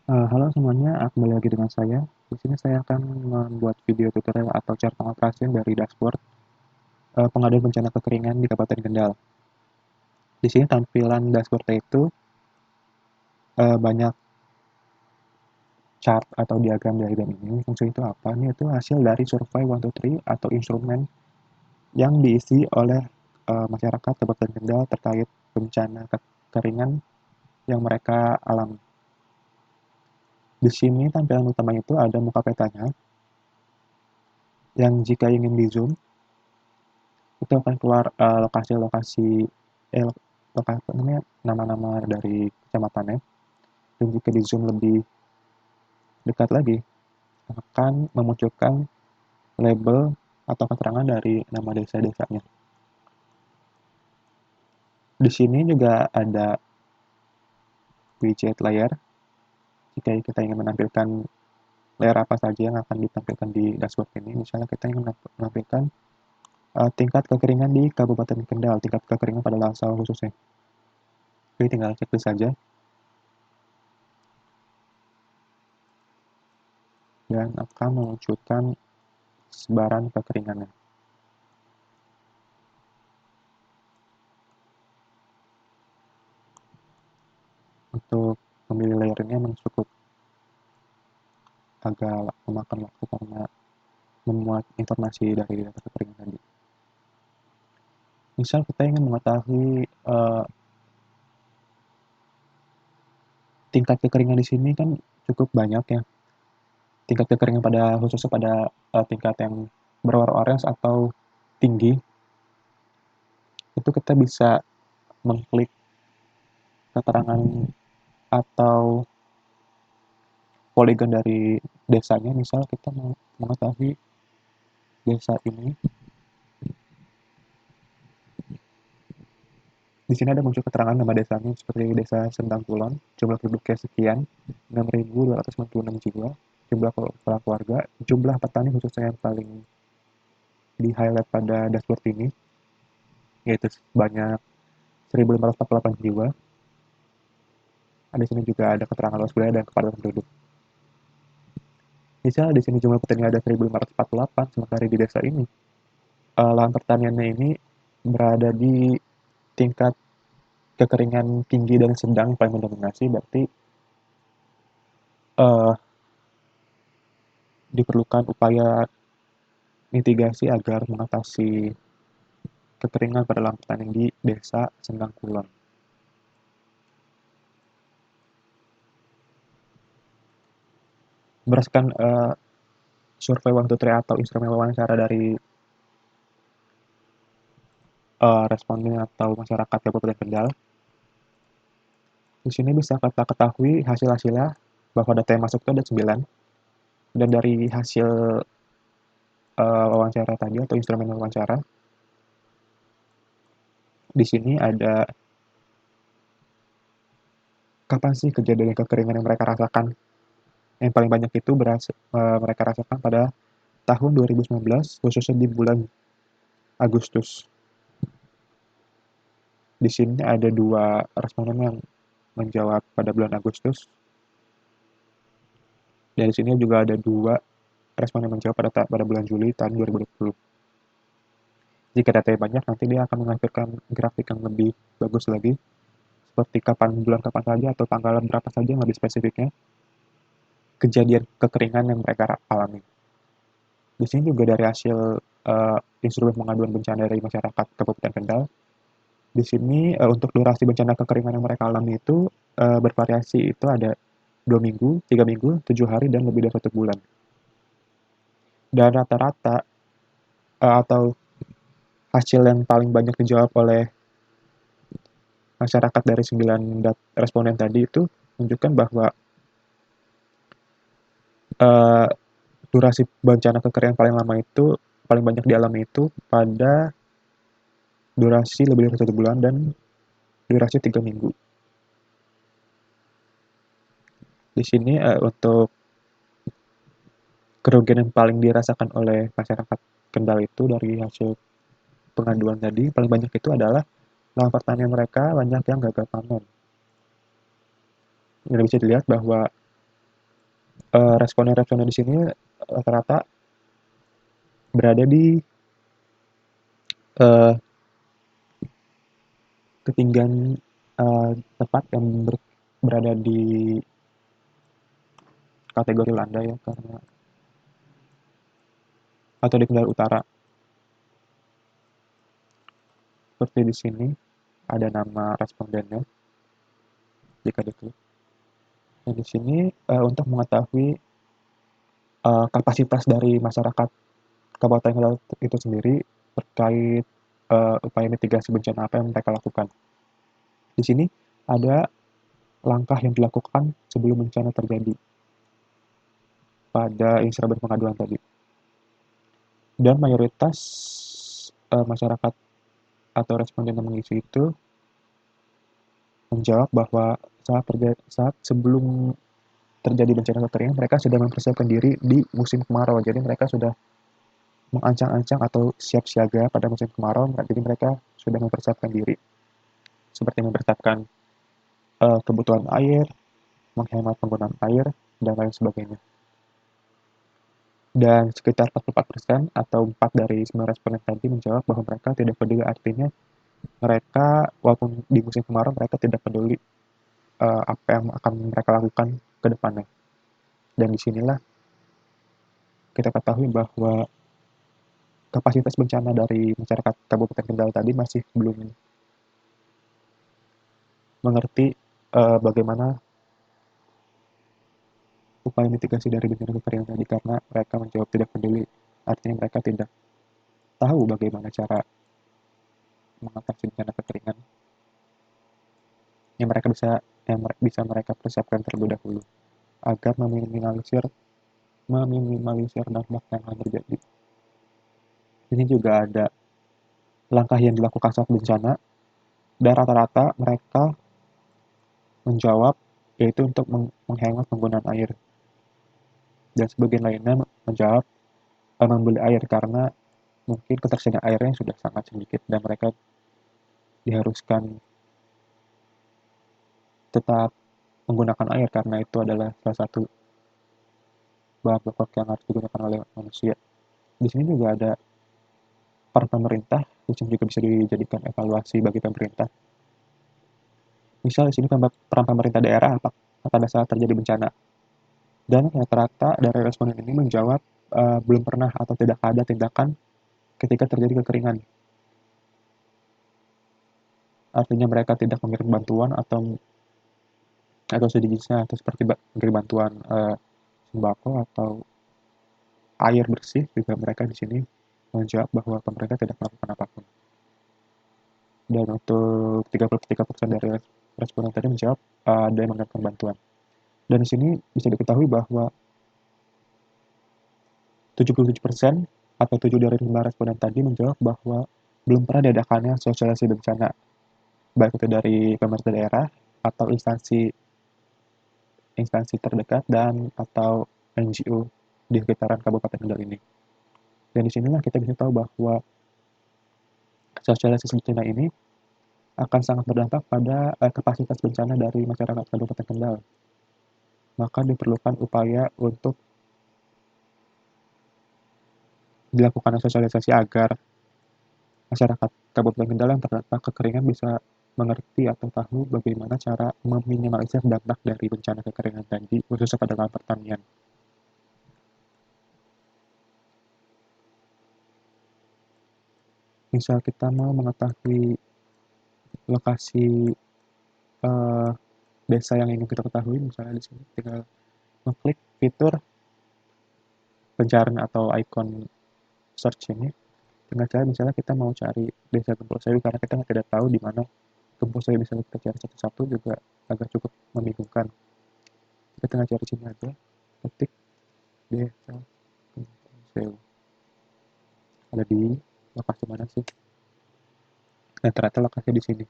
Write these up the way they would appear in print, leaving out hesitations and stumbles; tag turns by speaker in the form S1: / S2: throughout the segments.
S1: Halo semuanya, kembali lagi dengan saya. Di sini saya akan membuat video tutorial atau cara pengoperasian dari dashboard pengaduan bencana kekeringan di Kabupaten Kendal. Di sini tampilan dashboardnya itu banyak chart atau diagram ini. Fungsi itu apa? Ini itu hasil dari survei 123 atau instrumen yang diisi oleh masyarakat Kabupaten Kendal terkait bencana kekeringan yang mereka alami. Di sini tampilan utama itu ada muka petanya yang jika ingin di zoom itu akan keluar lokasi-lokasi eh, lokasi apa namanya nama-nama dari kecamatannya, dan jika di zoom lebih dekat lagi akan memunculkan label atau keterangan dari nama desa-desanya. Di sini juga ada widget layar jika kita ingin menampilkan layer apa saja yang akan ditampilkan di dashboard ini. Misalnya kita ingin menampilkan tingkat kekeringan di Kabupaten Kendal, tingkat kekeringan pada Lasau khususnya. Jadi tinggal checklist saja dan akan memunculkan sebaran kekeringannya. Untuk memilih layer ini memang cukup agak memakan waktu karena memuat informasi dari data kekeringan tadi. Misal kita ingin mengetahui tingkat kekeringan di sini kan cukup banyak ya. Tingkat kekeringan pada khususnya pada tingkat yang berwarna orange atau tinggi, itu kita bisa mengklik keterangan atau poligon dari desanya. Misal kita mau mengetahui desa ini, di sini ada muncul keterangan nama desanya seperti Desa Sendang Kulon, jumlah penduduknya sekian, 6.296 jiwa, jumlah kepala keluarga, jumlah petani khususnya yang paling di-highlight pada dashboard ini, yaitu sebanyak 1.548 jiwa. Di sini juga ada keterangan luas wilayah dan kepadatan penduduk. Misalnya di sini jumlah petani ada 1.548, sementara di desa ini, lahan pertaniannya ini berada di tingkat kekeringan tinggi dan sedang paling mendominasi, berarti uh, diperlukan upaya mitigasi agar mengatasi kekeringan pada lahan pertanian di Desa Sendang Kulon. Berdasarkan survei 123 atau instrumen wawancara dari responden atau masyarakat Kabupaten Kendal, di sini bisa kita ketahui hasil-hasilnya bahwa data yang masuk itu ada 9, dan dari hasil wawancara tadi atau instrumen wawancara, di sini ada kapan sih kejadian kekeringan yang mereka rasakan. Yang paling banyak itu mereka rasakan pada tahun 2019, khususnya di bulan Agustus. Di sini ada 2 responden yang menjawab pada bulan Agustus. Dan di sini juga ada 2 responden yang menjawab pada bulan Juli tahun 2020. Jika datanya banyak, nanti dia akan menampilkan grafik yang lebih bagus lagi, seperti bulan kapan saja atau tanggalan berapa saja yang lebih spesifiknya, kejadian kekeringan yang mereka alami. Di sini juga dari hasil instrumen pengaduan bencana dari masyarakat Kabupaten Kendal, di sini untuk durasi bencana kekeringan yang mereka alami itu bervariasi, itu ada 2 minggu, 3 minggu, 7 hari, dan lebih dari 1 bulan. Dan rata-rata atau hasil yang paling banyak dijawab oleh masyarakat dari 9 responden tadi itu menunjukkan bahwa uh, durasi bencana kekeringan paling lama itu paling banyak dialami itu pada durasi lebih dari 1 bulan dan durasi 3 minggu. Di sini untuk kerugian yang paling dirasakan oleh masyarakat Kendal itu dari hasil pengaduan tadi paling banyak itu adalah lahan pertanian mereka banyak yang gagal panen. Ini bisa dilihat bahwa responden-responden di sini rata-rata berada di uh, ketinggian tepat yang berada di kategori landai ya, karena atau di Kendal Utara. Seperti di sini ada nama respondennya jika diklik. Dan di sini untuk mengetahui kapasitas dari masyarakat Kabupaten Kendal itu sendiri terkait upaya mitigasi bencana apa yang mereka lakukan. Di sini ada langkah yang dilakukan sebelum bencana terjadi pada instrumen pengaduan tadi. Dan mayoritas masyarakat atau responden yang mengisi itu menjawab bahwa saat sebelum terjadi bencana kekeringan, mereka sudah mempersiapkan diri di musim kemarau. Jadi mereka sudah mengancang-ancang atau siap siaga pada musim kemarau. Jadi mereka sudah mempersiapkan diri, seperti mempersiapkan kebutuhan air, menghemat penggunaan air, dan lain sebagainya. Dan sekitar 44% atau 4 dari 9 responden tadi menjawab bahwa mereka tidak peduli, artinya mereka walaupun di musim kemarau mereka tidak peduli apa yang akan mereka lakukan ke depannya. Dan disinilah kita ketahui bahwa kapasitas bencana dari masyarakat Kabupaten Kendal tadi masih belum mengerti bagaimana upaya mitigasi dari bencana kekeringan tadi, karena mereka menjawab tidak peduli, artinya mereka tidak tahu bagaimana cara mengatasi bencana kekeringan yang bisa mereka persiapkan terlebih dahulu agar meminimalisir dampak yang akan terjadi. Ini juga ada langkah yang dilakukan saat bencana, dan rata-rata mereka menjawab yaitu untuk menghemat penggunaan air. Dan sebagian lainnya menjawab membeli air karena mungkin ketersediaan airnya sudah sangat sedikit dan mereka diharuskan tetap menggunakan air karena itu adalah salah satu bahan pokok yang harus digunakan oleh manusia. Di sini juga ada peran pemerintah, yang juga bisa dijadikan evaluasi bagi pemerintah. Misal di sini peran pemerintah daerah pada saat terjadi bencana. Dan rata-rata dari responden ini menjawab belum pernah atau tidak ada tindakan ketika terjadi kekeringan. Artinya mereka tidak mengirim bantuan atau sejenisnya, atau seperti memberi bantuan sembako atau air bersih. Juga mereka di sini menjawab bahwa pemerintah tidak melakukan apapun. Dan untuk 33% dari responden tadi menjawab ada yang mengirimkan bantuan. Dan di sini bisa diketahui bahwa 77% atau 7 dari 5 responden tadi menjawab bahwa belum pernah diadakannya sosialisasi bencana, baik itu dari pemerintah daerah atau instansi terdekat dan atau NGO di sekitaran Kabupaten Kendal ini. Dan di sinilah kita bisa tahu bahwa sosialisasi bencana ini akan sangat berdampak pada kapasitas bencana dari masyarakat Kabupaten Kendal. Maka diperlukan upaya untuk dilakukan sosialisasi agar masyarakat Kabupaten Kendal yang terdampak kekeringan bisa mengerti atau tahu bagaimana cara meminimalisir dampak dari bencana kekeringan tadi, khususnya pada dalam pertanian. Misal kita mau mengetahui lokasi desa yang ingin kita ketahui, misalnya di sini tinggal mengklik fitur pencarian atau ikon search ini. Dengan cara misalnya kita mau cari desa Gempol Sayu, karena kita tidak tahu di mana Gempol Sayu bisa kita cari satu-satu juga agak cukup membingungkan. Kita tinggal cari sini aja, ketik desa Gempol Sayu. Ada di lokasi mana sih? Dan ternyata lokasi di sini.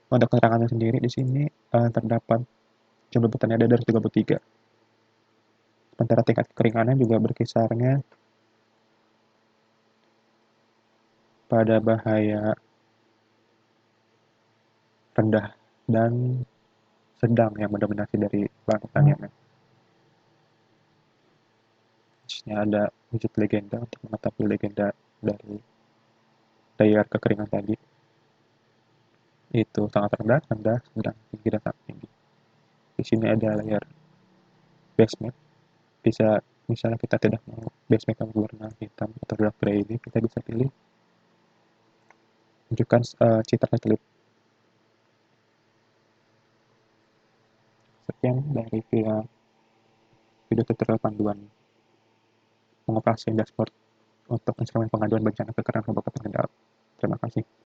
S1: Untuk keterangannya sendiri di sini terdapat jumlah petani ada dari 33. Sementara tingkat kekeringannya juga berkisarnya pada bahaya rendah dan sedang yang mendominasi dari bahan pertaniannya. atasnya ada wujud legenda untuk mengetahui legenda dari layer kekeringan tadi. Itu sangat rendah, rendah, sedang, tinggi, dan sangat tinggi. Di sini ada layer base map. Bisa, misalnya kita tidak mau base map yang berwarna hitam atau dark gray ini, kita bisa pilih tunjukkan citra satelit. Sekian dari video tutorial panduan pengoperasian dashboard untuk instrumen pengaduan bencana kekeringan Kabupaten Kendal. Terima kasih.